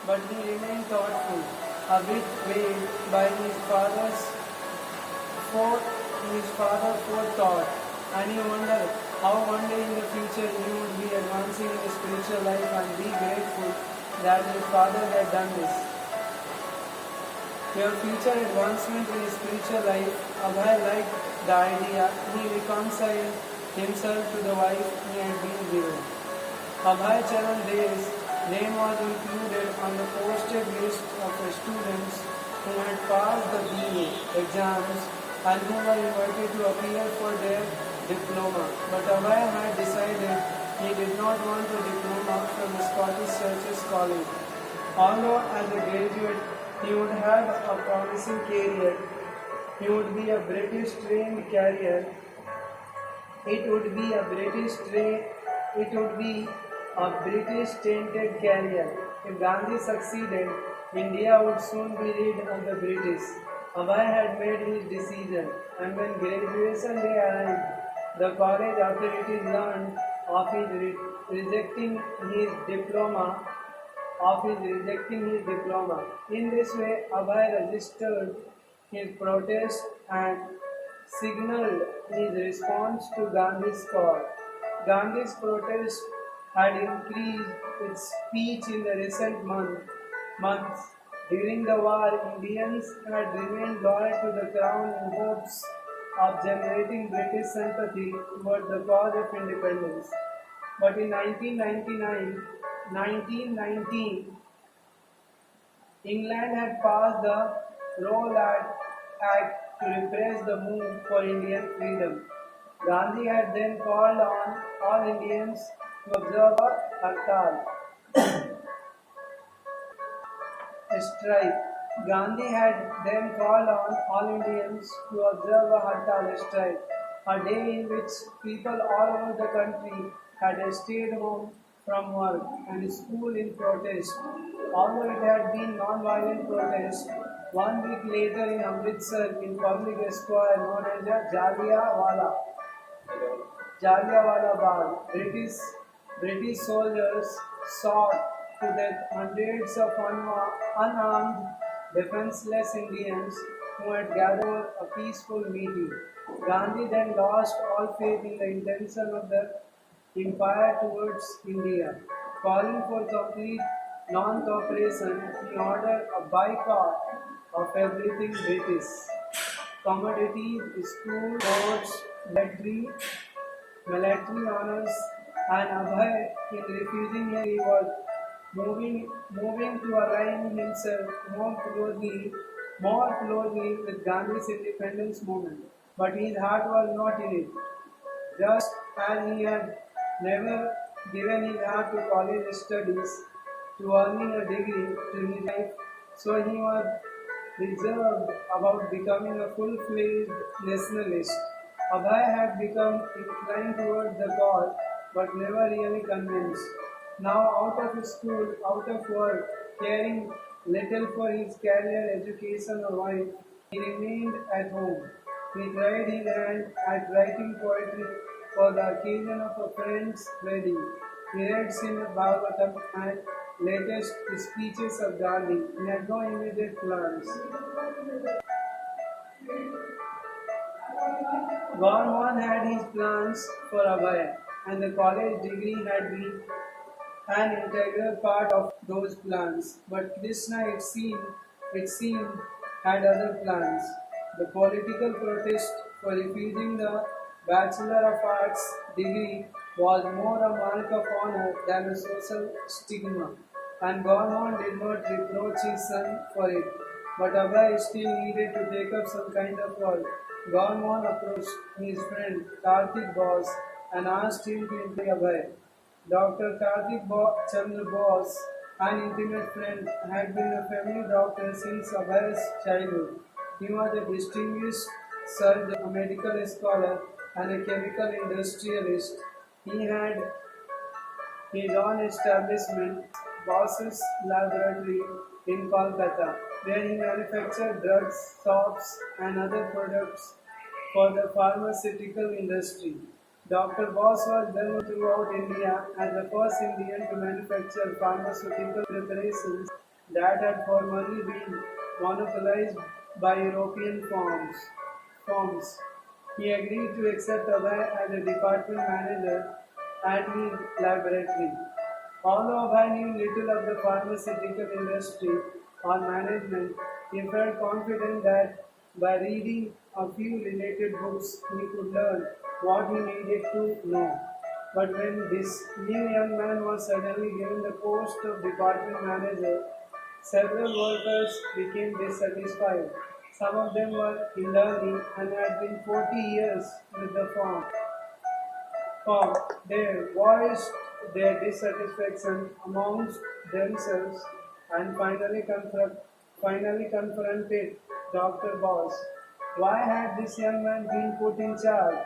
but he remained thoughtful, a bit weighed by his father's forethought, and he wondered how one day in the future he would be advancing in his spiritual life and be grateful that his father had done this. Your future advancement in his spiritual life, Abhay liked the idea. He reconciled himself to the wife he had been given. Abhay Charan Dev's name was included on the posted list of the students who had passed the BA exams and who were invited to appear for their diploma. But Abhay had decided he did not want a diploma from the Scottish Churches College. Although as a graduate he would have a promising career, he would be a British trained career. It would be a British tainted career. If Gandhi succeeded, India would soon be rid of the British. Abhay had made his decision, and when graduation day arrived, the college authorities learned of his rejecting his diploma. In this way, Abhay registered his protest and signaled his response to Gandhi's call. Gandhi's protest had increased its speech in the recent months. During the war, Indians had remained loyal to the crown in hopes of generating British sympathy toward the cause of independence. But in 1919, England had passed the Act to repress the move for Indian freedom. Gandhi had then called on all Indians to observe a Hartal strike. Gandhi had then called on all Indians to observe a Hartal strike, a day in which people all over the country had stayed home from work and school in protest. Although it had been non-violent protest, 1 week later in Amritsar, in public square known as Jallianwala Bagh, British soldiers shot to death hundreds of unarmed, defenseless Indians who had gathered for a peaceful meeting. Gandhi then lost all faith in the intention of the empire towards India. Calling for complete non-cooperation, he ordered a boycott of everything British. Commodities, school, ports, military honors, and Abhay, in refusing he was moving to align himself more closely with Gandhi's independence movement. But his heart was not in it. Just as he had never given his heart to college studies, to earning a degree to his life, so he was reserved about becoming a full-fledged nationalist. Abhay had become inclined towards the cause, but never really convinced. Now out of school, out of work, caring little for his career, education or wife, he remained at home. He tried his hand at writing poetry for the occasion of a friend's wedding. He read Srimad Bhagavatam and latest speeches of Gandhi. He had no immediate plans. Gorman had his plans for Abhay, and the college degree had been an integral part of those plans. But Krishna, it seemed, had other plans. The political protest for refusing the Bachelor of Arts degree was more a mark of honor than a social stigma, and Gorman did not reproach his son for it. But Abhay still needed to take up some kind of work. Gorman approached his friend Karthik Bose and asked him to interview Abhay. Dr. Karthik Chandra Bose, an intimate friend, had been a family doctor since Abhay's childhood. He was a distinguished surgeon, a medical scholar, and a chemical industrialist. He had his own establishment, Bose's Laboratory, in Kolkata, where he manufactured drugs, soaps, and other products for the pharmaceutical industry. Dr. Bose was well known throughout India as the first Indian to manufacture pharmaceutical preparations that had formerly been monopolized by European firms. He agreed to accept Abhay as a department manager at his laboratory. Although Abhay knew little of the pharmaceutical industry or management, he felt confident that by reading a few related books he could learn what he needed to know. But when this new young man was suddenly given the post of department manager, several workers became dissatisfied. Some of them were elderly and had been 40 years with the firm. They voiced their dissatisfaction amongst themselves and finally confronted Dr. Boss. Why had this young man been put in charge?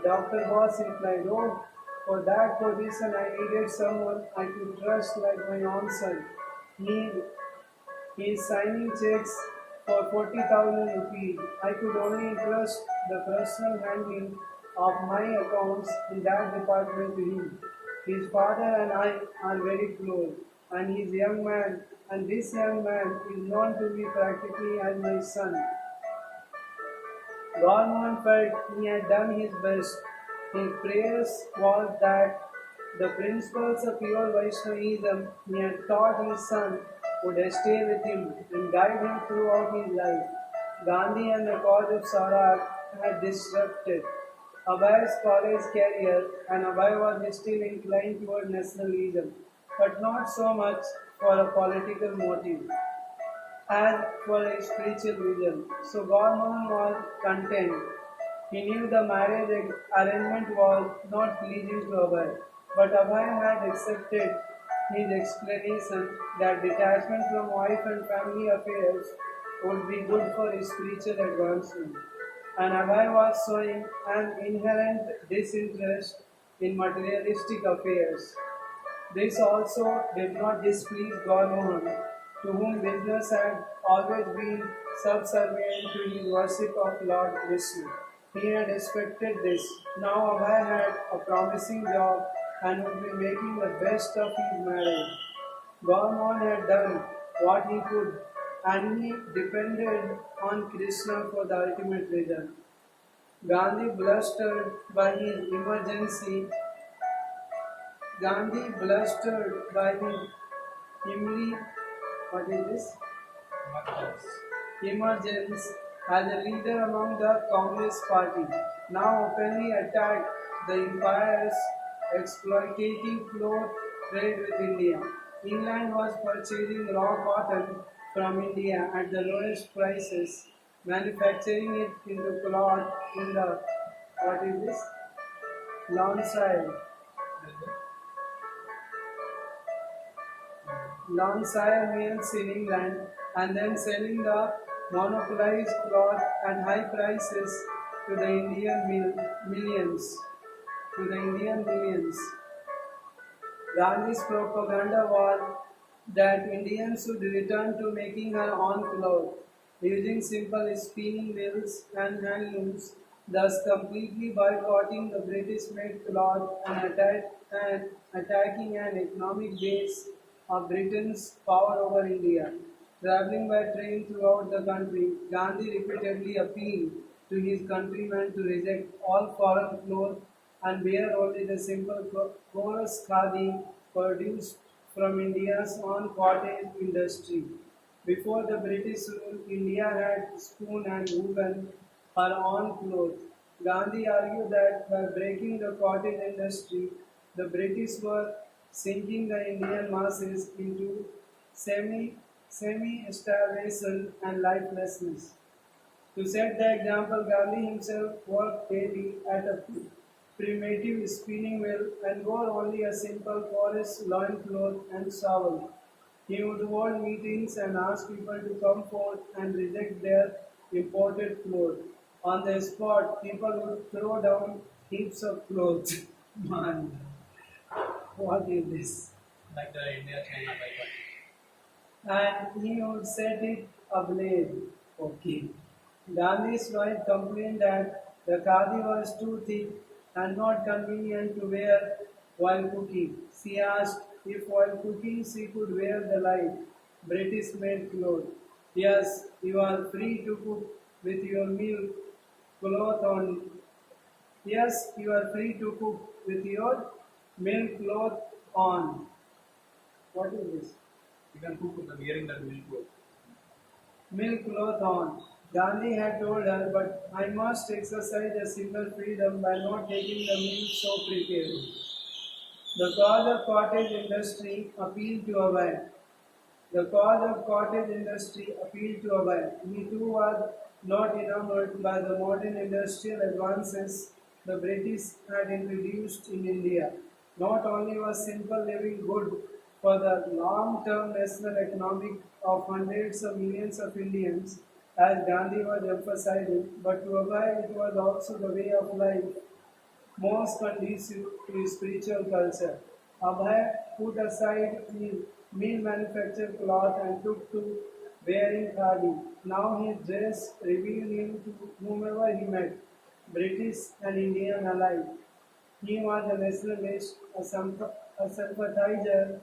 Dr. Boss replied, "Oh, for that position I needed someone I could trust like my own son. He he is signing checks for 40,000 rupees. I could only trust the personal handling of my accounts in that department to him. His father and I are very close, and this young man is known to be practically as my son." Gorman felt he had done his best. His prayers was that the principles of pure Vaishnavism he had taught his son would stay with him and guide him throughout his life. Gandhi and the cause of Swaraj had disrupted Abhay's college career, and Abhay was still inclined toward nationalism, but not so much for a political motive as for a spiritual vision. So Gorman was content. He knew the marriage arrangement was not pleasing to Abhay, but Abhay had accepted his explanation that detachment from wife and family affairs would be good for his spiritual advancement. And Abhay was showing an inherent disinterest in materialistic affairs. This also did not displease Gormohan, to whom business had always been subservient to his worship of Lord Vishnu. He had expected this. Now Abhay had a promising job and would be making the best of his marriage. Gormohan had done what he could, and he depended on Krishna for the ultimate result. Gandhi blustered by his emergency Gandhi blustered by his imri, what is this? Emergence as a leader among the Congress party, now openly attacked the empire's exploitative cloth trade with India. England was purchasing raw cotton from India at the lowest prices, manufacturing it into cloth in the, what is this? Lancashire. Lancashire mills in England and then selling the monopolized cloth at high prices to the millions. To the Indian millions. Gandhi's propaganda was that Indians should return to making our own cloth, using simple spinning mills and handlooms, thus completely boycotting the British-made cloth and attacking an economic base of Britain's power over India. Traveling by train throughout the country, Gandhi repeatedly appealed to his countrymen to reject all foreign clothes and wear only the simple coarse khadi produced from India's own cottage industry. Before the British rule, India had spun and woven her own clothes. Gandhi argued that by breaking the cottage industry, the British were sinking the Indian masses into semi-starvation and lifelessness. To set the example, Gandhi himself worked daily at a primitive spinning wheel and wore only a simple forest loincloth and shawl. He would hold meetings and ask people to come forth and reject their imported clothes. On the spot, people would throw down heaps of clothes. Man, what is this? Like the India-China boycott. And he would set it ablaze. Okay. Gandhi's wife complained that the khadi was too thick and not convenient to wear while cooking. She asked if while cooking she could wear the light. British made clothes. Yes, you are free to cook with your milk cloth on. Yes, you are free to cook with your milk cloth on. What is this? You can cook with the wearing that milk cloth. Milk cloth on. Gandhi had told her, but I must exercise a simple freedom by not taking the milk so precarily. The cause of cottage industry appealed to Abhay. The cause of cottage industry appealed to Abhay. He too was not enamored by the modern industrial advances the British had introduced in India. Not only was simple living good for the long-term national economic of hundreds of millions of Indians, as Gandhi was emphasizing, but to Abhay it was also the way of life most conducive to his spiritual culture. Abhay put aside his mill manufactured cloth and took to wearing khadi. Now his dress revealed him to whomever he met, British and Indian alike. He was a nationalist, a sympathizer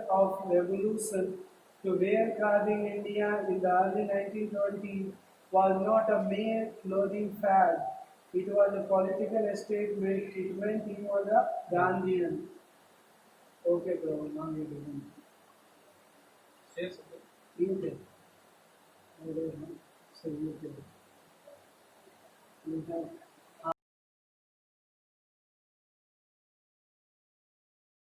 of revolution. To wear khadi in India in the early 1920s was not a mere clothing fad. It was a political statement. It meant he was a Gandhian. Okay, bro. Now you do. Yes. You did. I don't know. So you did. You have